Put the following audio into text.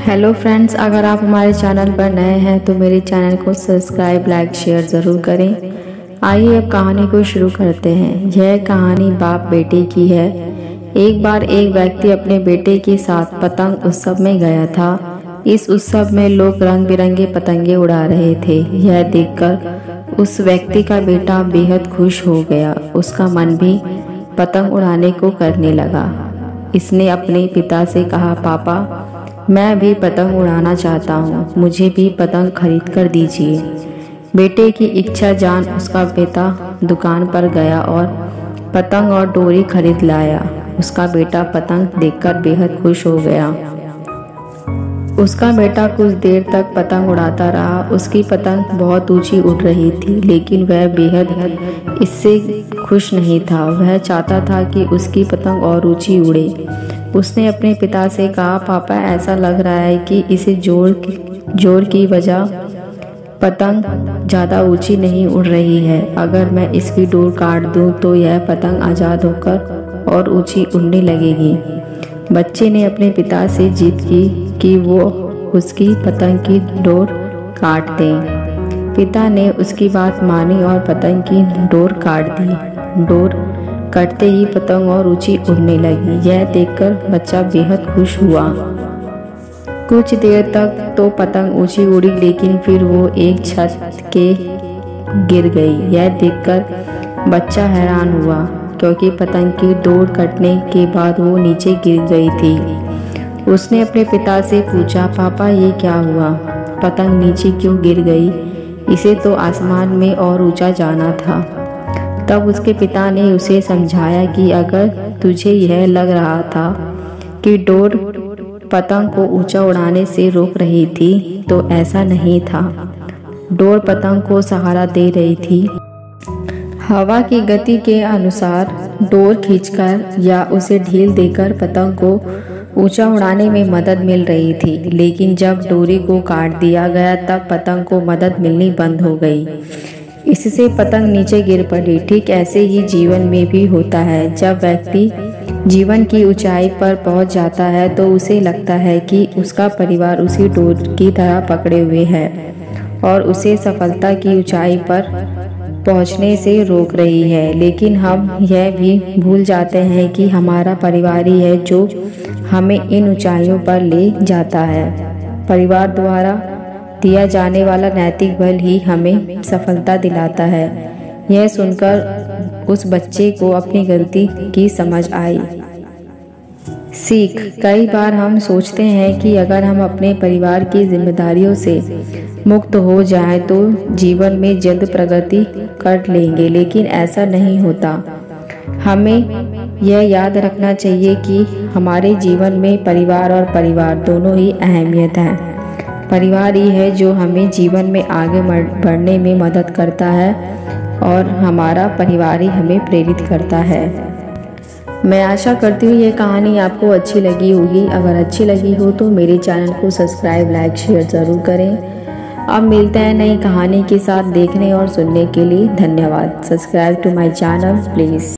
Hello friends, अगर आप हमारे चैनल पर नए हैं तो मेरे चैनल को सब्सक्राइब, लाइक, शेयर ज़रूर करें। आइए अब कहानी को शुरू करते हैं। यह कहानी बाप बेटे की है। एक बार एक व्यक्ति अपने बेटे के साथ पतंग उत्सव में गया था। इस उत्सव में लोग रंग बिरंगे पतंगे उड़ा रहे थे। यह देखकर उस व्यक्ति का बेटा बेहद खुश हो गया। उसका मन भी पतंग उड़ाने को करने लगा। इसने अपने पिता से कहा, पापा, मैं भी पतंग उड़ाना चाहता हूँ, मुझे भी पतंग खरीद कर दीजिए। बेटे की इच्छा जान उसका पिता दुकान पर गया और पतंग और डोरी खरीद लाया। उसका बेटा पतंग देखकर बेहद खुश हो गया। उसका बेटा कुछ देर तक पतंग उड़ाता रहा। उसकी पतंग बहुत ऊंची उड़ रही थी, लेकिन वह बेहद इससे खुश नहीं था। वह चाहता था कि उसकी पतंग और ऊंची उड़े। उसने अपने पिता से कहा, पापा, ऐसा लग रहा है कि इसे जोर की वजह पतंग ज़्यादा ऊंची नहीं उड़ रही है। अगर मैं इसकी डोर काट दूं तो यह पतंग आज़ाद होकर और ऊंची उड़ने लगेगी। बच्चे ने अपने पिता से जिद की कि वो उसकी पतंग की डोर काट दें। पिता ने उसकी बात मानी और पतंग की डोर काट दी। डोर कटते ही पतंग और ऊंची उड़ने लगी। यह देखकर बच्चा बेहद खुश हुआ। कुछ देर तक तो पतंग ऊंची उड़ी, लेकिन फिर वो एक छत के गिर गई। यह देखकर बच्चा हैरान हुआ, क्योंकि पतंग की डोर कटने के बाद वो नीचे गिर गई थी। उसने अपने पिता से पूछा, पापा, ये क्या हुआ? पतंग नीचे क्यों गिर गई? इसे तो आसमान में और ऊंचा जाना था। तब उसके पिता ने उसे समझाया कि अगर तुझे यह लग रहा था कि डोर पतंग को ऊंचा उड़ाने से रोक रही थी, तो ऐसा नहीं था। डोर पतंग को सहारा दे रही थी। हवा की गति के अनुसार डोर खींचकर या उसे ढील देकर पतंग को ऊंचा उड़ाने में मदद मिल रही थी। लेकिन जब डोरी को काट दिया गया तब पतंग को मदद मिलनी बंद हो गई। इससे पतंग नीचे गिर पड़ी। ठीक ऐसे ही जीवन में भी होता है। जब व्यक्ति जीवन की ऊंचाई पर पहुंच जाता है तो उसे लगता है कि उसका परिवार उसी डोर की तरह पकड़े हुए है और उसे सफलता की ऊंचाई पर पहुंचने से रोक रही है। लेकिन हम यह भी भूल जाते हैं कि हमारा परिवार ही है जो हमें इन ऊंचाइयों पर ले जाता है। परिवार द्वारा दिया जाने वाला नैतिक बल ही हमें सफलता दिलाता है। यह सुनकर उस बच्चे को अपनी गलती की समझ आई। सीख: कई बार हम सोचते हैं कि अगर हम अपने परिवार की जिम्मेदारियों से मुक्त हो जाएं तो जीवन में जल्द प्रगति कर लेंगे, लेकिन ऐसा नहीं होता। हमें यह याद रखना चाहिए कि हमारे जीवन में परिवार और परिवार दोनों ही अहमियत हैं। परिवार ही है जो हमें जीवन में आगे बढ़ने में मदद करता है और हमारा परिवार ही हमें प्रेरित करता है। मैं आशा करती हूँ ये कहानी आपको अच्छी लगी होगी। अगर अच्छी लगी हो तो मेरे चैनल को सब्सक्राइब, लाइक, शेयर ज़रूर करें। अब मिलते हैं नई कहानी के साथ। देखने और सुनने के लिए धन्यवाद। Subscribe to my channel please.